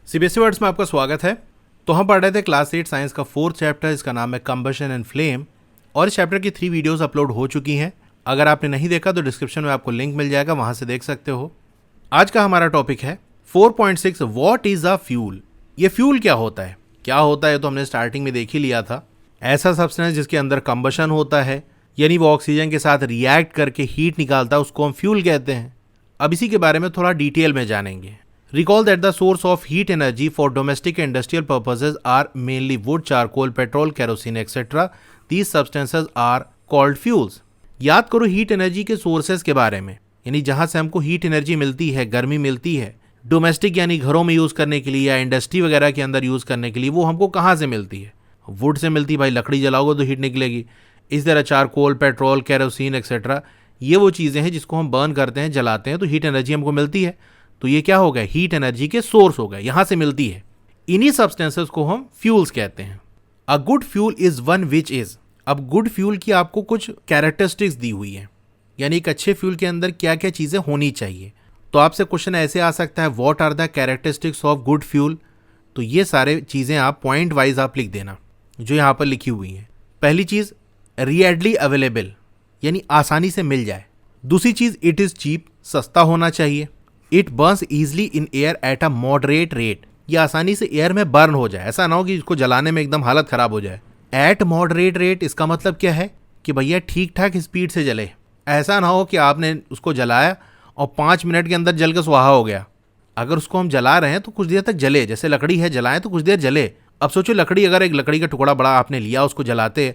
CBSE words में आपका स्वागत है। तो हम पढ़ रहे थे क्लास 8 साइंस का 4th चैप्टर, इसका नाम है कंबशन एंड फ्लेम, और इस चैप्टर की 3 वीडियोस अपलोड हो चुकी हैं। अगर आपने नहीं देखा तो डिस्क्रिप्शन में आपको लिंक मिल जाएगा, वहां से देख सकते हो। आज का हमारा टॉपिक है 4.6 व्हाट इज अ फ्यूल। ये फ्यूल क्या होता है? तो हमने स्टार्टिंग में देख ही लिया था। ऐसा सब्सटेंस जिसके अंदर कंबशन होता है, यानी वो ऑक्सीजन के साथ रिएक्ट करके हीट निकालता है, उसको हम फ्यूल कहते हैं। अब इसी के बारे में थोड़ा डिटेल में जानेंगे। Recall that the source of heat energy for domestic and industrial purposes are mainly wood, charcoal, petrol, kerosene, etc. These substances are called fuels. याद करो हीट एनर्जी के सोर्सेज के बारे में, यानी जहां से हमको हीट एनर्जी मिलती है, गर्मी मिलती है, डोमेस्टिक यानी घरों में यूज करने के लिए या इंडस्ट्री वगैरह के अंदर यूज करने के लिए, वो हमको कहाँ से मिलती है? वुड से मिलती है, भाई लकड़ी जलाओगे तो हीट निकलेगी। इस तरह चारकोल, पेट्रोल, केरोसिन एक्सेट्रा, ये वो चीज़ें हैं जिसको हम बर्न करते हैं, जलाते हैं, तो हीट एनर्जी हमको मिलती है। तो ये क्या हो गया? हीट एनर्जी के सोर्स हो गए, यहां से मिलती है। इन्हीं सब्सटेंसेस को हम फ्यूल्स कहते हैं। A good fuel is one which is. अब गुड फ्यूल की आपको कुछ कैरेक्टरिस्टिक्स दी हुई है, यानी एक अच्छे फ्यूल के अंदर क्या क्या चीजें होनी चाहिए। तो आपसे क्वेश्चन ऐसे आ सकता है, what are the characteristics of good fuel. तो ये सारे चीजें आप पॉइंट वाइज आप लिख देना जो यहाँ पर लिखी हुई है। पहली चीज रिएडली अवेलेबल, यानी आसानी से मिल जाए। दूसरी चीज इट इज चीप, सस्ता होना चाहिए। It Burns easily in air at a moderate rate, ये आसानी से एयर में बर्न हो जाए, ऐसा ना हो कि इसको जलाने में एकदम हालत खराब हो जाए। एट मॉडरेट रेट, इसका मतलब क्या है कि भैया ठीक ठाक स्पीड से जले। ऐसा ना हो कि आपने उसको जलाया और 5 मिनट के अंदर जल के स्वाहा हो गया। अगर उसको हम जला रहे हैं तो कुछ देर तक जले, जैसे लकड़ी है जलाएं तो कुछ देर जले। अब सोचो लकड़ी, अगर एक लकड़ी का टुकड़ा बड़ा आपने लिया, उसको जलाते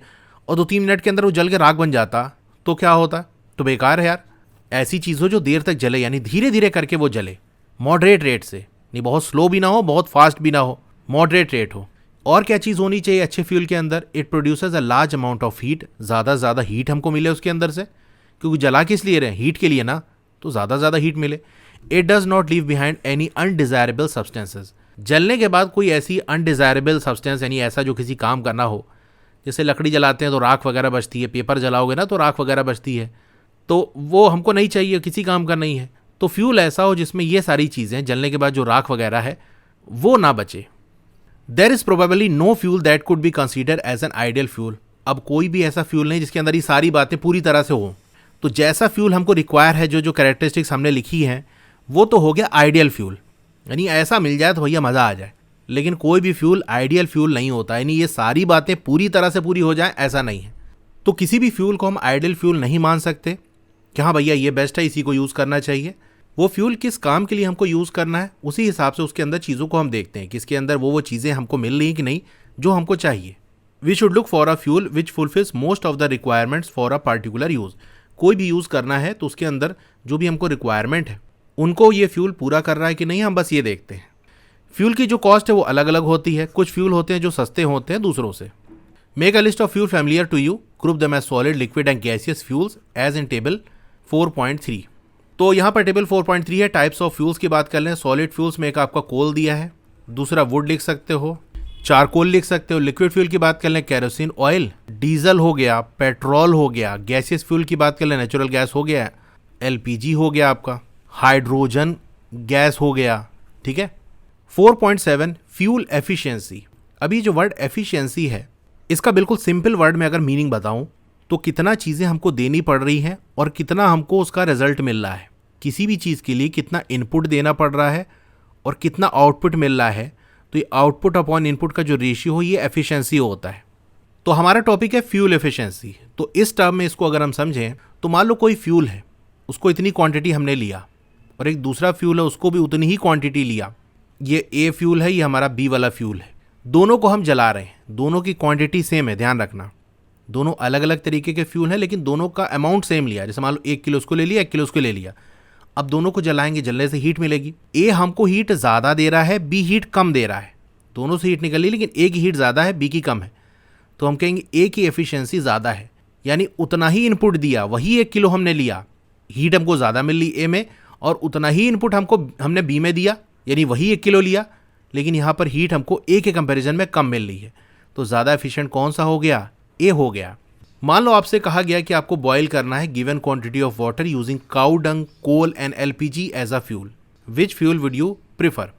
और 2-3 मिनट के अंदर वो जल के राख बन जाता तो क्या होता? तो बेकार है यार। ऐसी चीज़ हो जो देर तक जले, यानी धीरे धीरे करके वो जले, मॉडरेट रेट से, नहीं बहुत स्लो भी ना हो, बहुत फास्ट भी ना हो, मॉडरेट रेट हो। और क्या चीज़ होनी चाहिए अच्छे फ्यूल के अंदर? It produces a large amount of heat, ज़्यादा ज़्यादा हीट हमको मिले उसके अंदर से, क्योंकि जला किस लिए रहे? हीट के लिए ना, तो ज़्यादा ज़्यादा हीट मिले। It does not leave behind any undesirable substances, जलने के बाद कोई ऐसी अनडिजायरेबल सब्सटेंस, यानी ऐसा जो किसी काम का ना हो। जैसे लकड़ी जलाते हैं तो राख वगैरह बचती है, पेपर जलाओगे ना तो राख वगैरह बचती है, तो वो हमको नहीं चाहिए, किसी काम का नहीं है। तो फ्यूल ऐसा हो जिसमें ये सारी चीज़ें जलने के बाद जो राख वगैरह है वो ना बचे। There is probably no fuel that could be consider as an ideal fuel. अब कोई भी ऐसा फ्यूल नहीं जिसके अंदर ये सारी बातें पूरी तरह से हो। तो जैसा फ्यूल हमको रिक्वायर है, जो जो कैरेक्टरिस्टिक्स हमने लिखी हैं, वो तो हो गया आइडियल फ्यूल, यानी ऐसा मिल जाए तो भैया मज़ा आ जाए। लेकिन कोई भी फ्यूल आइडियल फ्यूल नहीं होता, यानी ये सारी बातें पूरी तरह से पूरी हो जाए, ऐसा नहीं है। तो किसी भी फ्यूल को हम आइडियल फ्यूल नहीं मान सकते कि हाँ भैया ये बेस्ट है, इसी को यूज़ करना चाहिए। वो फ्यूल किस काम के लिए हमको यूज़ करना है, उसी हिसाब से उसके अंदर चीज़ों को हम देखते हैं कि इसके अंदर वो चीज़ें हमको मिल रही हैं कि नहीं जो हमको चाहिए। We should look for a fuel which fulfils most of the requirements for a particular use. कोई भी यूज़ करना है तो उसके अंदर जो भी हमको रिक्वायरमेंट है उनको ये फ्यूल पूरा कर रहा है कि नहीं, हम बस ये देखते हैं। फ्यूल की जो कॉस्ट है वो अलग अलग होती है। कुछ फ्यूल होते हैं जो सस्ते होते हैं दूसरों से। Make a list of fuel familiar to you, group them as solid, liquid and gaseous fuels as in table 4.3। तो यहाँ पर टेबल 4.3 है। टाइप्स ऑफ फ्यूल्स की बात कर लें। सॉलिड फ्यूल्स में एक आपका कोल दिया है, दूसरा वुड लिख सकते हो, चारकोल लिख सकते हो। लिक्विड फ्यूल की बात कर लें, केरोसिन ऑयल, डीजल हो गया, पेट्रोल हो गया। गैसियस फ्यूल की बात कर लें, नेचुरल गैस हो गया, एलपीजी हो गया आपका, हाइड्रोजन गैस हो गया, ठीक है। 4.7 फ्यूल एफिशिएंसी। अभी जो वर्ड एफिशिएंसी है, इसका बिल्कुल सिंपल वर्ड में अगर मीनिंग बताऊं तो कितना चीज़ें हमको देनी पड़ रही हैं और कितना हमको उसका रिजल्ट मिल रहा है। किसी भी चीज़ के लिए कितना इनपुट देना पड़ रहा है और कितना आउटपुट मिल रहा है, तो ये आउटपुट अपॉन इनपुट का जो रेशियो हो, ये एफिशिएंसी होता है। तो हमारा टॉपिक है फ्यूल एफिशिएंसी। तो इस टर्म में इसको अगर हम समझें तो मान लो कोई फ्यूल है, उसको इतनी क्वांटिटी हमने लिया, और एक दूसरा फ्यूल है उसको भी उतनी ही क्वांटिटी लिया। ये ए फ्यूल है, ये हमारा बी वाला फ्यूल है। दोनों को हम जला रहे हैं, दोनों की क्वांटिटी सेम है, ध्यान रखना। दोनों अलग अलग तरीके के फ्यूल हैं लेकिन दोनों का अमाउंट सेम लिया। जैसे मान लो 1 किलो उसको ले लिया, 1 किलो उसको ले लिया। अब दोनों को जलाएंगे, जलने से हीट मिलेगी। ए हमको हीट ज़्यादा दे रहा है, बी हीट कम दे रहा है। दोनों से हीट निकल ली लेकिन ए की हीट ज़्यादा है, बी की कम है। तो हम कहेंगे ए की एफिशिएंसी ज़्यादा है, यानी उतना ही इनपुट दिया, वही 1 किलो हमने लिया, हीट हमको ज़्यादा मिल ली ए में, और उतना ही इनपुट हमने बी में दिया, यानी वही 1 किलो लिया, लेकिन यहाँ पर हीट हमको ए के कंपैरिजन में कम मिल रही है। तो ज़्यादा एफिशिएंट कौन सा हो गया? ए हो गया। मान लो आपसे कहा गया कि आपको बॉयल करना है given quantity of water using cow dung, coal and LPG as a fuel, which fuel would you prefer?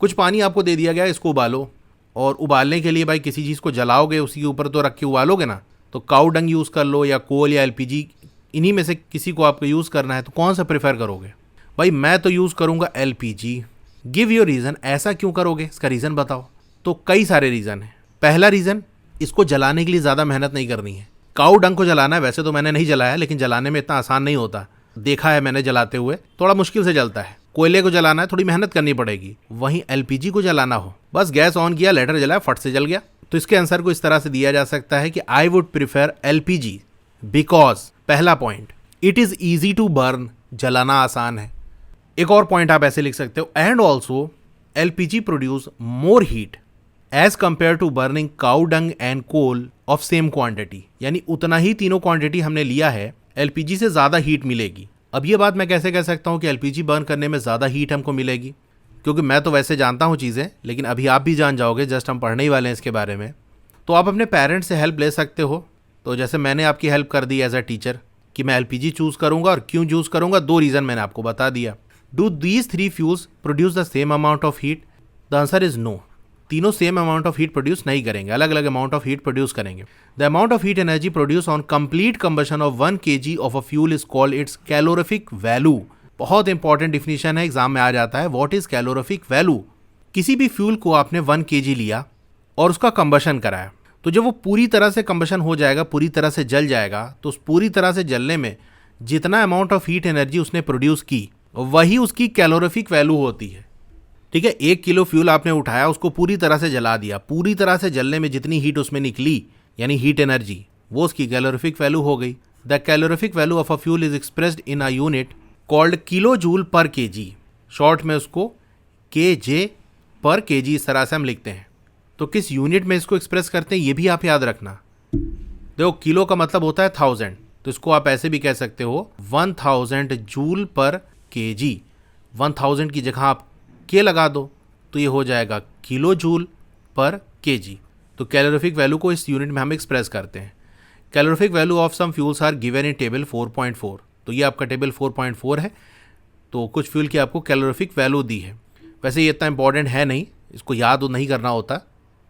कुछ पानी आपको दे दिया गया, इसको उबालो, और उबालने के लिए भाई किसी चीज़ को जलाओगे, उसी के ऊपर तो रख के उबालोगे ना, तो काऊ डंग यूज़ कर लो या कोल या एलपीजी, इन्हीं में से किसी को आपको यूज़ करना है, तो कौन सा प्रेफर करोगे? भाई मैं तो यूज़ करूँगा एलपीजी। गिव योर रीज़न, ऐसा क्यों करोगे, इसका रीज़न बताओ। तो कई सारे रीज़न हैं। पहला रीज़न, इसको जलाने के लिए ज़्यादा मेहनत नहीं करनी है। काऊ डंग को जलाना है, वैसे तो मैंने नहीं जलाया, लेकिन जलाने में इतना आसान नहीं होता, देखा है मैंने जलाते हुए, थोड़ा मुश्किल से जलता है। कोयले को जलाना है, थोड़ी मेहनत करनी पड़ेगी। वहीं एलपीजी को जलाना हो, बस गैस ऑन किया, लाइटर जलाया, फट से जल गया। तो इसके आंसर को इस तरह से दिया जा सकता है कि I would prefer LPG because, पहला point, it is easy to burn, जलाना आसान है। एक और पॉइंट आप ऐसे लिख सकते हो, and also LPG produce more heat as compare to burning cow dung and coal of same quantity, यानी उतना ही तीनों क्वांटिटी हमने लिया है, एलपीजी से ज़्यादा हीट मिलेगी। अब ये बात मैं कैसे कह सकता हूँ कि एलपीजी बर्न करने में ज़्यादा हीट हमको मिलेगी, क्योंकि मैं तो वैसे जानता हूँ चीज़ें, लेकिन अभी आप भी जान जाओगे, जस्ट हम पढ़ने ही वाले हैं इसके बारे में। तो आप अपने पेरेंट्स से हेल्प ले सकते हो। तो जैसे मैंने आपकी हेल्प कर दी एज अ टीचर कि मैं एलपीजी चूज़ करूँगा, और क्यों चूज़ करूँगा, 2 रीज़न मैंने आपको बता दिया। Do these 3 fuels produce the same amount of heat? The answer is no. तीनों same amount of heat produce नहीं करेंगे, अलग अलग अमाउंट ऑफ हीट प्रोड्यूस करेंगे। The amount of heat energy produce on complete combustion of 1 kg of a fuel is called its calorific value. बहुत important definition है, exam में आ जाता है। What is calorific value? किसी भी फ्यूल को आपने 1 kg लिया और उसका कंबशन कराया, तो जब वो पूरी तरह से कंबशन हो जाएगा, पूरी तरह से जल जाएगा, तो उस पूरी तरह से जलने में जितना अमाउंट ऑफ हीट एनर्जी उसने प्रोड्यूस की, वही उसकी कैलोरिफिक वैल्यू होती है। ठीक है, 1 किलो फ्यूल आपने उठाया, उसको पूरी तरह से जला दिया, पूरी तरह से जलने में जितनी हीट उसमें निकली, यानी हीट एनर्जी, वो उसकी कैलोरिफिक वैल्यू हो गई। The calorific value of a fuel is expressed in a unit called kilo joule per KG. Short में उसको केजे पर केजी इस तरह से हम लिखते हैं। तो किस यूनिट में इसको एक्सप्रेस करते हैं, ये भी आप याद रखना। देखो, किलो का मतलब होता है 1000, तो इसको आप ऐसे भी कह सकते हो 1000 जूल पर केजी। 1000 की जगह आप के लगा दो, तो ये हो जाएगा किलो जूल पर केजी। तो कैलोरिफिक वैल्यू को इस यूनिट में हम एक्सप्रेस करते हैं। Calorific value of some fuels are given in table 4.4। तो ये आपका टेबल 4.4 है। तो कुछ फ्यूल की आपको कैलोरिफिक वैल्यू दी है। वैसे ये इतना इंपॉर्टेंट है नहीं, इसको याद नहीं करना होता।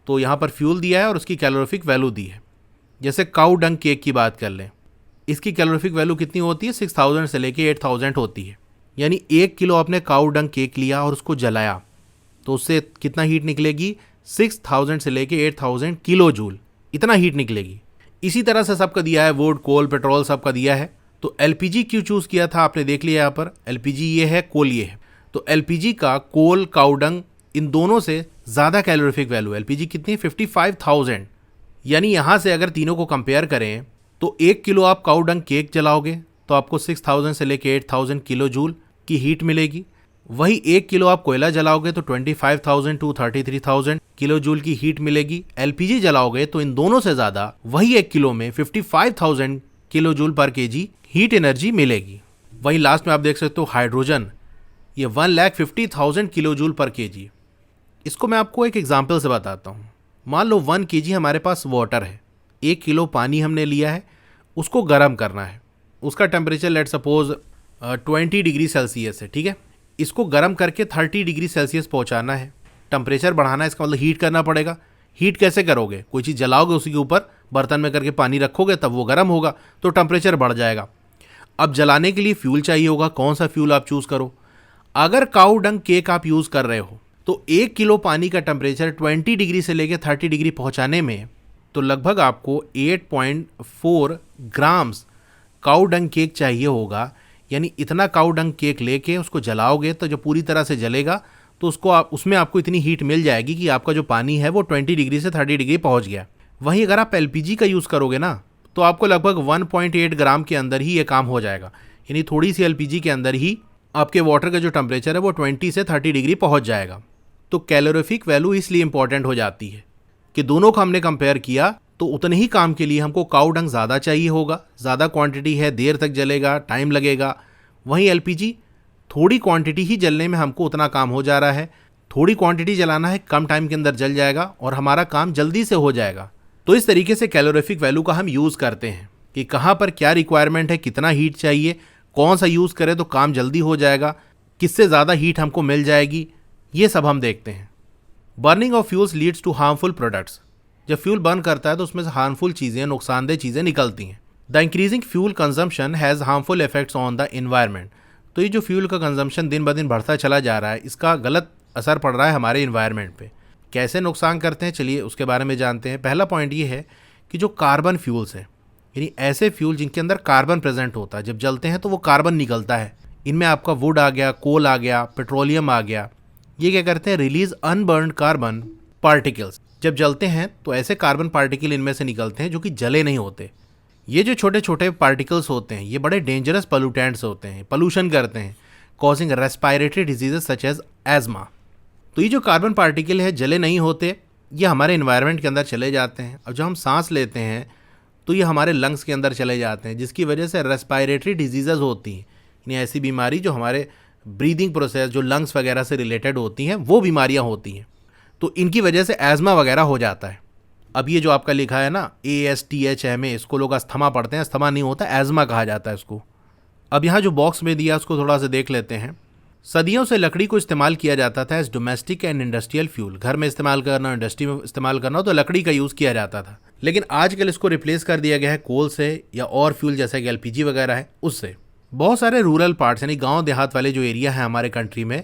तो यहाँ पर फ्यूल दिया है और उसकी कैलोरिफिक वैल्यू दी है। जैसे काऊ डंग केक की बात कर लें, इसकी कैलोरिफिक वैल्यू कितनी होती है? 6000 से लेके 8000 होती है। यानी 1 किलो आपने काऊ डंग केक लिया और उसको जलाया, तो उससे कितना हीट निकलेगी? 6000 से लेके 8000 किलो जूल, इतना हीट निकलेगी। इसी तरह से सबका दिया है, वुड, कोल, पेट्रोल सबका दिया है। तो एलपीजी क्यों चूज़ किया था आपने देख लिया यहाँ पर, एलपीजी ये है, कोल ये है। तो एलपीजी का कोल, काऊ डंग, इन दोनों से ज़्यादा कैलोरिफिक वैल्यू। एलपीजी कितनी? 55,000। यानी यहाँ से अगर तीनों को कंपेयर करें, तो 1 किलो आप काऊ डंग केक जलाओगे तो आपको 6000 से लेके 8000 किलो जूल की हीट मिलेगी। वही 1 किलो आप कोयला जलाओगे तो 25,000 टू 33,000 किलो जूल की हीट मिलेगी। एलपीजी जलाओगे तो इन दोनों से ज़्यादा, वही 1 किलो में 55,000 kilo joule per KG heat energy मिलेगी। वहीं लास्ट में आप देख सकते हो हाइड्रोजन, ये 1,50,000 किलो जूल पर केजी। इसको मैं आपको एक एग्जाम्पल से बताता हूँ। मान लो 1 kg हमारे पास वाटर है, 1 किलो पानी हमने लिया है, उसको गर्म करना है। उसका temperature let suppose 20 degree Celsius है। ठीक है, इसको गर्म करके 30 डिग्री सेल्सियस पहुंचाना है। टेम्परेचर बढ़ाना है, इसका मतलब हीट करना पड़ेगा। हीट कैसे करोगे? कोई चीज़ जलाओगे, उसी के ऊपर बर्तन में करके पानी रखोगे, तब वो गर्म होगा, तो टेम्परेचर बढ़ जाएगा। अब जलाने के लिए फ्यूल चाहिए होगा। कौन सा फ्यूल आप चूज़ करो? अगर काऊ डंग केक आप यूज़ कर रहे हो, तो 1 किलो पानी का टेम्परेचर 20 डिग्री से लेकर 30 डिग्री पहुंचाने में तो लगभग आपको 8.4 ग्राम्स काऊ डंग केक चाहिए होगा। यानी इतना काऊ डंग केक लेके उसको जलाओगे तो जब पूरी तरह से जलेगा तो उसमें आपको इतनी हीट मिल जाएगी कि आपका जो पानी है वो 20 डिग्री से 30 डिग्री पहुंच गया। वहीं अगर आप एलपीजी का यूज़ करोगे ना, तो आपको लगभग 1.8 ग्राम के अंदर ही ये काम हो जाएगा। यानी थोड़ी सी एलपीजी के अंदर ही आपके वाटर का जो टेम्परेचर है वो 20 से 30 डिग्री पहुंच जाएगा। तो कैलोरिफिक वैल्यू इसलिए इंपॉर्टेंट हो जाती है कि दोनों को हमने कंपेयर किया तो उतने ही काम के लिए हमको काऊ डंग ज़्यादा चाहिए होगा, ज़्यादा क्वांटिटी है, देर तक जलेगा, टाइम लगेगा। वहीं एलपीजी थोड़ी क्वांटिटी ही जलने में हमको उतना काम हो जा रहा है, थोड़ी क्वांटिटी जलाना है, कम टाइम के अंदर जल जाएगा और हमारा काम जल्दी से हो जाएगा। तो इस तरीके से कैलोरिफिक वैल्यू का हम यूज़ करते हैं कि कहाँ पर क्या रिक्वायरमेंट है, कितना हीट चाहिए, कौन सा यूज़ करें तो काम जल्दी हो जाएगा, किससे ज़्यादा हीट हमको मिल जाएगी, ये सब हम देखते हैं। Burning of fuels leads to harmful products. जब फ्यूल बर्न करता है तो उसमें से हार्मफुल चीज़ें, नुकसानदेह चीज़ें निकलती हैं। The increasing fuel consumption has harmful effects on the environment. तो ये जो फ्यूल का कंजम्पशन दिन ब दिन बढ़ता चला जा रहा है, इसका गलत असर पड़ रहा है हमारे इन्वायरमेंट पे। कैसे नुकसान करते हैं, चलिए उसके बारे में जानते हैं। पहला पॉइंट ये है कि जो कार्बन फ्यूल्स हैं, यानी ऐसे फ्यूल जिनके अंदर कार्बन प्रेजेंट होता है, जब जलते हैं तो वो कार्बन निकलता है। इनमें आपका वुड आ गया, कोल आ गया, पेट्रोलियम आ गया। ये क्या करते हैं, रिलीज अनबर्न्ड कार्बन पार्टिकल्स। जब जलते हैं तो ऐसे कार्बन पार्टिकल इनमें से निकलते हैं जो कि जले नहीं होते। ये जो छोटे छोटे पार्टिकल्स होते हैं, ये बड़े डेंजरस पोल्यूटेंट्स होते हैं, पोल्यूशन करते हैं, causing respiratory diseases such as asthma. तो ये जो कार्बन पार्टिकल है, जले नहीं होते, ये हमारे इन्वायरमेंट के अंदर चले जाते हैं। और जब हम सांस लेते हैं तो ये हमारे लंग्स के अंदर चले जाते हैं, जिसकी वजह से रेस्पिरेटरी डिजीजेज होती हैं, यानी ऐसी बीमारी जो हमारे ब्रीदिंग प्रोसेस, जो लंग्स वगैरह से रिलेटेड होती हैं, वो बीमारियां होती हैं। तो इनकी वजह से एजमा वगैरह हो जाता है। अब ये जो आपका लिखा है ना ASTHMA, इसको लोग अस्थमा पढ़ते हैं, अस्थमा नहीं होता, एजमा कहा जाता है इसको। अब यहाँ जो बॉक्स में दिया उसको थोड़ा सा देख लेते हैं। सदियों से लकड़ी को इस्तेमाल किया जाता था as domestic and industrial fuel. घर में इस्तेमाल करना, इंडस्ट्री में इस्तेमाल करना, तो लकड़ी का यूज़ किया जाता था। लेकिन आजकल इसको रिप्लेस कर दिया गया है कोल से या और फ्यूल जैसे कि LPG वगैरह है उससे। बहुत सारे रूरल पार्ट्स यानी गांव देहात वाले जो एरिया है हमारे कंट्री में,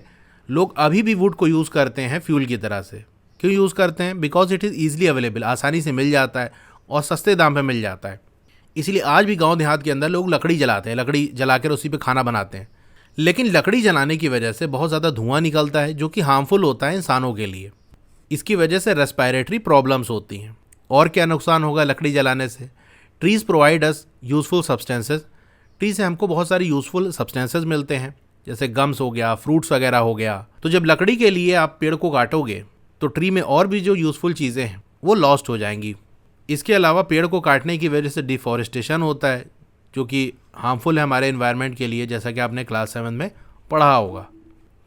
लोग अभी भी वुड को यूज़ करते हैं फ्यूल की तरह से। क्यों यूज़ करते हैं? Because it is easily available, आसानी से मिल जाता है और सस्ते दाम पे मिल जाता है। इसलिए आज भी गांव देहात के अंदर लोग लकड़ी जलाते हैं, लकड़ी जलाकर उसी पे खाना बनाते हैं। लेकिन लकड़ी जलाने की वजह से बहुत ज़्यादा धुआं निकलता है जो कि हार्मफुल होता है इंसानों के लिए। इसकी वजह से रेस्पिरेटरी प्रॉब्लम्स होती हैं। और क्या नुकसान होगा लकड़ी जलाने से? Trees provide us useful substances. Tree से हमको बहुत सारे यूज़फुल सब्सटेंसेस मिलते हैं, जैसे गम्स हो गया, फ्रूट्स वगैरह हो गया। तो जब लकड़ी के लिए आप पेड़ को काटोगे तो ट्री में और भी जो यूज़फुल चीज़ें हैं वो लॉस्ट हो जाएंगी। इसके अलावा पेड़ को काटने की वजह से डिफॉरेस्टेशन होता है, जो कि हार्मफुल है हमारे एनवायरनमेंट के लिए, जैसा कि आपने क्लास 7 में पढ़ा होगा।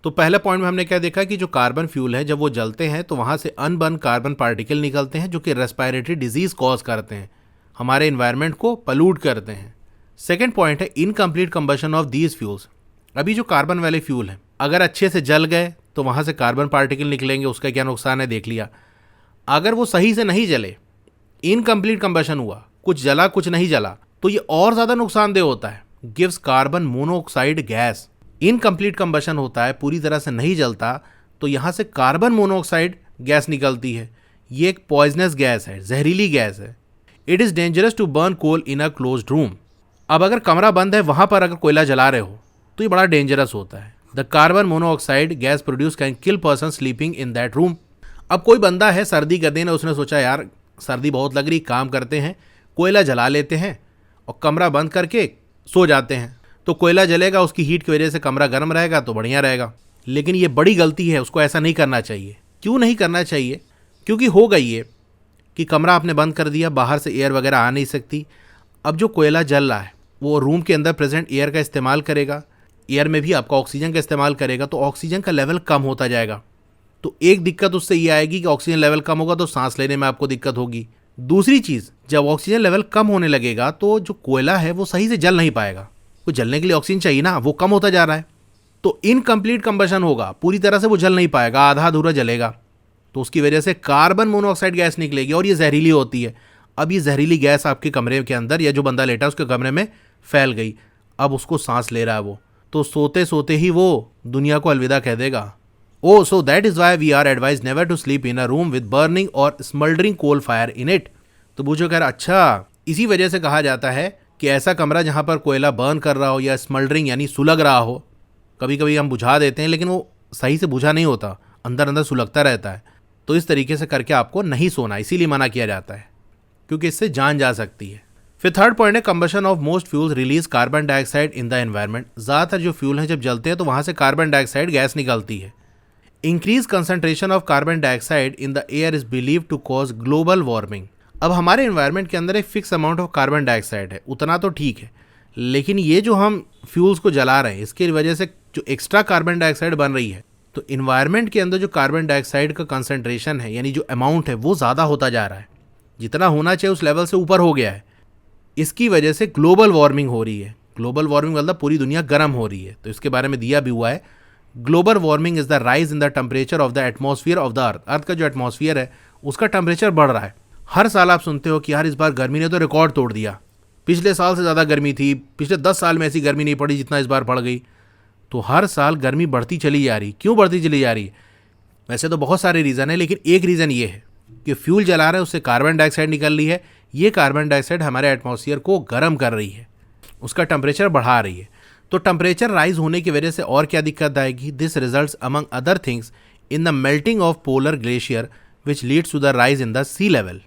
तो पहले पॉइंट में हमने क्या देखा कि जो कार्बन फ्यूल है, जब वो जलते हैं तो वहाँ से अनबर्न कार्बन पार्टिकल निकलते हैं जो कि रेस्पिरेटरी डिजीज़ कॉज करते हैं, हमारे एनवायरनमेंट को पलूट करते हैं। सेकेंड पॉइंट है incomplete combustion of these fuels. अभी जो कार्बन वाले फ्यूल हैं, अगर अच्छे से जल गए तो वहाँ से कार्बन पार्टिकल निकलेंगे, उसका क्या नुकसान है देख लिया। अगर वो सही से नहीं जले, इनकम्प्लीट कंबशन हुआ, कुछ जला कुछ नहीं जला, तो ये और ज़्यादा नुकसानदेह होता है। Gives carbon monoxide gas. Incomplete combustion होता है, पूरी तरह से नहीं जलता, तो यहाँ से कार्बन मोनोऑक्साइड गैस निकलती है। ये एक पॉइजनस गैस है, जहरीली गैस है। It is dangerous to burn coal in a closed room. अब अगर कमरा बंद है, वहाँ पर अगर कोयला जला रहे हो तो ये बड़ा डेंजरस होता है। The carbon monoxide gas produce can kill person sleeping in that room. अब कोई बंदा है, सर्दी का दिन है, उसने सोचा यार सर्दी बहुत लग रही, काम करते हैं, कोयला जला लेते हैं और कमरा बंद करके सो जाते हैं। तो कोयला जलेगा, उसकी हीट की वजह से कमरा गर्म रहेगा तो बढ़िया रहेगा। लेकिन ये बड़ी गलती है, उसको ऐसा नहीं करना चाहिए। क्यों नहीं करना चाहिए? क्योंकि हो गई ये कि कमरा आपने बंद कर दिया, बाहर से एयर वगैरह आ नहीं सकती। अब जो कोयला जल रहा है वो रूम के अंदर प्रेजेंट एयर का इस्तेमाल करेगा, एयर में भी आपका ऑक्सीजन का इस्तेमाल करेगा, तो ऑक्सीजन का लेवल कम होता जाएगा। तो एक दिक्कत उससे ये आएगी कि ऑक्सीजन लेवल कम होगा तो सांस लेने में आपको दिक्कत होगी। दूसरी चीज़, जब ऑक्सीजन लेवल कम होने लगेगा तो जो कोयला है वो सही से जल नहीं पाएगा। वो जलने के लिए ऑक्सीजन चाहिए ना, वो कम होता जा रहा है, तो इनकम्प्लीट कंबशन होगा, पूरी तरह से वो जल नहीं पाएगा, आधा अधूरा जलेगा। तो उसकी वजह से कार्बन मोनोऑक्साइड गैस निकलेगी और ये जहरीली होती है। अब ये जहरीली गैस आपके कमरे के अंदर, या जो बंदा लेटा है उसके कमरे में फैल गई। अब उसको सांस ले रहा है वो, तो सोते सोते ही वो दुनिया को अलविदा कह देगा। Oh, so that is why we are advised never to sleep in a room with burning or smoldering coal fire in it. तो बूझो कह रहा, अच्छा इसी वजह से कहा जाता है कि ऐसा कमरा जहाँ पर कोयला बर्न कर रहा हो या स्मल्डरिंग यानी सुलग रहा हो, कभी कभी हम बुझा देते हैं लेकिन वो सही से बुझा नहीं होता, अंदर अंदर सुलगता रहता है। तो इस तरीके से करके आपको नहीं सोना, इसीलिए मना किया जाता है, क्योंकि इससे जान जा सकती है। फिर थर्ड पॉइंट है combustion of most fuels release carbon dioxide in the environment. ज़्यादातर जो फ्यूल हैं जब जलते हैं तो वहाँ से कार्बन डाइऑक्साइड गैस निकलती है। Increase concentration of carbon dioxide in the air is believe to cause global warming. अब हमारे एनवायरनमेंट के अंदर एक fix amount of carbon dioxide है, उतना तो ठीक है, लेकिन ये जो हम फ्यूल्स को जला रहे हैं इसकी वजह से जो एक्स्ट्रा कार्बन डाइऑक्साइड बन रही है, तो इन्वायरमेंट के अंदर जो कार्बन डाइऑक्साइड का कंसंट्रेशन है यानी जो अमाउंट है वो ज़्यादा होता जा रहा है, जितना होना चाहिए उस लेवल से ऊपर हो गया है। इसकी वजह से ग्लोबल वार्मिंग हो रही है। ग्लोबल वार्मिंग मतलब पूरी दुनिया गर्म हो रही है। तो इसके बारे में दिया भी हुआ है, global warming is the rise in the temperature of the atmosphere of the earth. Earth का जो एटमॉस्फेयर है उसका टेम्परेचर बढ़ रहा है। हर साल आप सुनते हो कि यार इस बार गर्मी ने तो रिकॉर्ड तोड़ दिया, पिछले साल से ज़्यादा गर्मी थी, पिछले 10 साल में ऐसी गर्मी नहीं पड़ी जितना इस बार पड़ गई। तो हर साल गर्मी बढ़ती चली जा रही। क्यों बढ़ती चली जा रही है? वैसे तो बहुत सारे रीज़न है, लेकिन एक रीज़न ये है कि फ्यूल जला रहे हैं, उससे कार्बन डाइऑक्साइड निकल रही है। ये कार्बन डाइऑक्साइड हमारे एटमॉस्फेयर को गर्म कर रही है, उसका टेम्परेचर बढ़ा रही है। तो टेम्परेचर राइज होने की वजह से और क्या दिक्कत आएगी? This results among other things in the melting of polar glacier which leads to the rise in the sea level.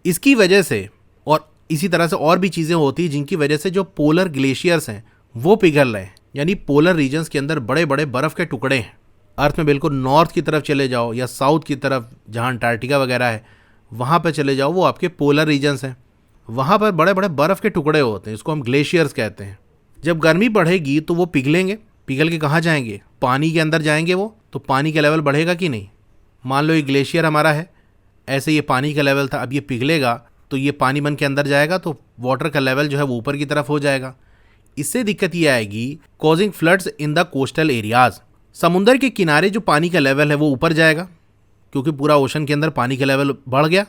इसकी वजह से और इसी तरह से और भी चीज़ें होती हैं जिनकी वजह से जो पोलर ग्लेशियर्स हैं वो पिघल रहे हैं। यानी पोलर रीजन्स के अंदर बड़े बड़े बर्फ़ के टुकड़े हैं। अर्थ में बिल्कुल नॉर्थ की तरफ चले जाओ या साउथ की तरफ जहाँ अंटार्कटिका वगैरह है वहाँ पर चले जाओ, वो आपके पोलर रीजन्स हैं। वहाँ पर बड़े बड़े बर्फ़ के टुकड़े होते हैं, इसको हम ग्लेशियर्स कहते हैं। जब गर्मी बढ़ेगी तो वो पिघलेंगे, पिघल के कहाँ जाएंगे? पानी के अंदर जाएंगे वो। तो पानी का लेवल बढ़ेगा कि नहीं? मान लो ये ग्लेशियर हमारा है, ऐसे ये पानी का लेवल था, अब ये पिघलेगा तो ये पानी बन के अंदर जाएगा तो वाटर का लेवल जो है वो ऊपर की तरफ हो जाएगा। इससे दिक्कत ये आएगी causing floods in the coastal areas. समुंदर के किनारे जो पानी का लेवल है वो ऊपर जाएगा क्योंकि पूरा ओशन के अंदर पानी का लेवल बढ़ गया।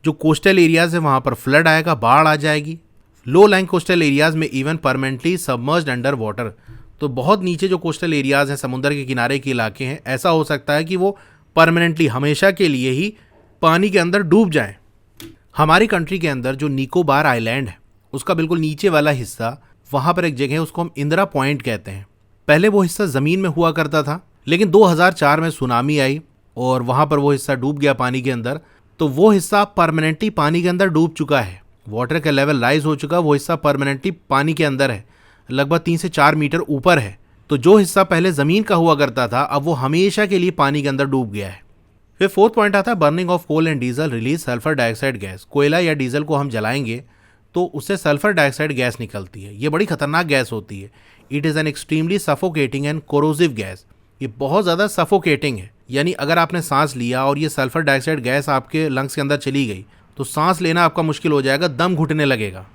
जो कोस्टल एरियाज है वहाँ पर फ्लड आएगा, बाढ़ आ जाएगी। लो लाइन कोस्टल एरियाज में even permanently submerged under water. तो बहुत नीचे जो कोस्टल एरियाज हैं, समुंदर के किनारे के इलाके हैं, ऐसा हो सकता है कि वो परमानेंटली हमेशा के लिए ही पानी के अंदर डूब जाएं। हमारी कंट्री के अंदर जो निकोबार आइलैंड है उसका बिल्कुल नीचे वाला हिस्सा, वहाँ पर एक जगह है, उसको हम इंदिरा पॉइंट कहते हैं। पहले वो हिस्सा ज़मीन में हुआ करता था, लेकिन 2004 में सुनामी आई और वहाँ पर वो हिस्सा डूब गया पानी के अंदर। तो वो हिस्सा परमानेंटली पानी के अंदर डूब चुका है, वाटर का लेवल राइज हो चुका, वो हिस्सा परमानेंटली पानी के अंदर है, लगभग 3 से 4 मीटर ऊपर है। तो जो हिस्सा पहले ज़मीन का हुआ करता था अब वो हमेशा के लिए पानी के अंदर डूब गया है। फिर 4th पॉइंट आता है burning of coal and diesel release sulphur dioxide gas. कोयला या डीजल को हम जलाएंगे तो उससे सल्फर डाइऑक्साइड गैस निकलती है। ये बड़ी खतरनाक गैस होती है। It is an extremely suffocating and corrosive gas. ये बहुत ज़्यादा सफोकेटिंग है, यानी अगर आपने सांस लिया और ये सल्फर डाइऑक्साइड गैस आपके लंग्स के अंदर चली गई तो सांस लेना आपका मुश्किल हो जाएगा, दम घुटने लगेगा।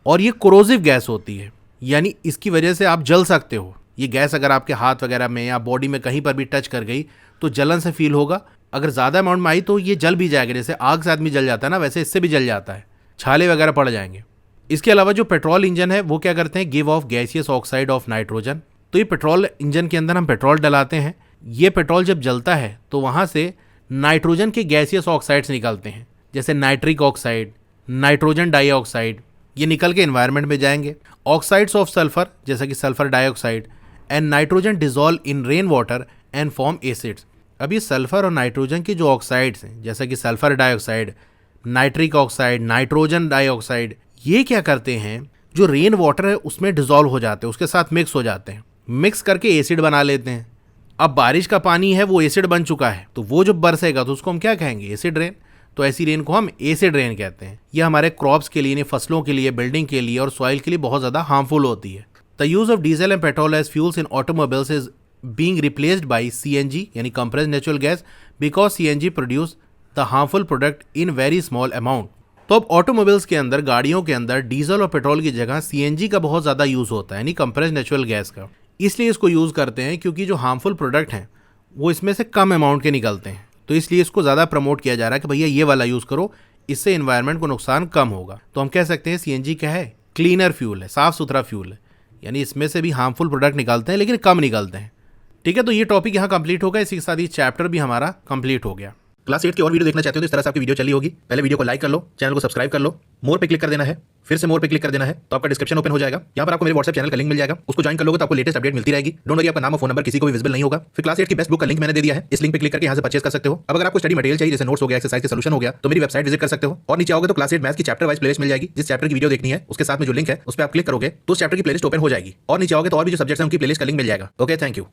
और ये कोरोसिव गैस होती है, यानी इसकी वजह से आप जल सकते हो। ये गैस अगर आपके हाथ वगैरह में या बॉडी में कहीं पर भी टच कर गई तो जलन से फील होगा। अगर ज़्यादा अमाउंट में आई तो ये जल भी जाएगा, जैसे आग से आदमी जल जाता है ना, वैसे इससे भी जल जाता है, छाले वगैरह पड़ जाएंगे। इसके अलावा जो पेट्रोल इंजन है वो क्या करते हैं? Give of gaseous oxide of nitrogen. तो ये पेट्रोल इंजन के अंदर हम पेट्रोल डलाते हैं, ये पेट्रोल जब जलता है तो वहाँ से नाइट्रोजन के गैसियस ऑक्साइड्स निकलते हैं, जैसे नाइट्रिक ऑक्साइड, नाइट्रोजन डाइऑक्साइड। ये निकल के एनवायरनमेंट में जाएंगे। ऑक्साइड्स ऑफ सल्फर जैसा कि sulphur dioxide and nitrogen dissolve in rain water and form acids. अब ये सल्फर और नाइट्रोजन के जो ऑक्साइड्स हैं जैसा कि sulphur dioxide, nitric oxide, nitrogen dioxide, ये क्या करते हैं? जो रेन वाटर है उसमें डिजॉल्व हो जाते हैं, उसके साथ मिक्स हो जाते हैं, मिक्स करके एसिड बना लेते हैं। अब बारिश का पानी है वो एसिड बन चुका है, तो वो जब बरसेगा तो उसको हम क्या कहेंगे? Acid rain. तो ऐसी रेन को हम एसिड रेन कहते हैं। ये हमारे क्रॉप्स के लिए, फसलों के लिए, बिल्डिंग के लिए और सॉइल के लिए बहुत ज़्यादा हार्मफुल होती है। The use of diesel and petrol as fuels in automobiles is being replaced by CNG यानी compressed natural gas because CNG produce the harmful product in very small amount। तो अब ऑटोमोबाइल्स के अंदर, गाड़ियों के अंदर डीजल और पेट्रोल की जगह CNG का बहुत ज़्यादा यूज़ होता है, यानी कंप्रेस्ड नेचुरल गैस का। इसलिए इसको यूज़ करते हैं क्योंकि जो हार्मफुल प्रोडक्ट हैं वो इसमें से कम अमाउंट के निकलते हैं। तो इसलिए इसको ज़्यादा प्रमोट किया जा रहा है कि भैया ये वाला यूज़ करो, इससे इन्वायरमेंट को नुकसान कम होगा। तो हम कह सकते हैं CNG क्या है? क्लीनर फ्यूल है, साफ़ सुथरा फ्यूल है, यानी इसमें से भी हार्मफुल प्रोडक्ट निकलते हैं लेकिन कम निकलते हैं। ठीक है, तो ये टॉपिक यहाँ कंप्लीट होगा, इसी के साथ ये चैप्टर भी हमारा कंप्लीट हो गया। क्लास 8 की और वीडियो देखना चाहते हो तो इस तरह से आपकी वीडियो चली होगी। पहले वीडियो को लाइक कर लो, चैनल को सब्सक्राइब कर लो, मोर पे क्लिक कर देना है, फिर से मोर पे क्लिक कर देना है तो आपका डिस्क्रिप्शन ओपन हो जाएगा। यहाँ पर आपको मेरे व्हाट्सएप चैनल का लिंक मिल जाएगा, उसको ज्वाइन कर लोगे तो आपको लेटेस्ट अपडेट मिलती रहेगी। डोंट वरी, आपका नाम और फोन नंबर किसी को भी विजिबल नहीं होगा। फिर क्लास 8 की बेस्ट बुक का लिंक मैंने दे दिया है, इस लिंक पे क्लिक करके यहाँ से परचेस कर सकते हो। अब अगर आपको स्टडी मटेरियल चाहिए, जैसे नोट्स हो गया, एक्सरसाइज के सॉल्यूशन हो गया, तो मेरी वेबसाइट विजिट कर सकते हो। और नीचे आओगे तो क्लास 8 मैथ्स की चैप्टर वाइज प्लेलिस्ट मिल जाएगी। जिस चैप्टर की वीडियो देखनी है उसके साथ में जो लिंक है उस पर आप क्लिक करोगे तो उस चैप्टर की प्लेलिस्ट ओपन हो जाएगी। और नीचे आओगे तो और भी जो सब्जेक्ट्स हैं उनकी प्लेलिस्ट का लिंक मिल जाएगा। Okay, thank you.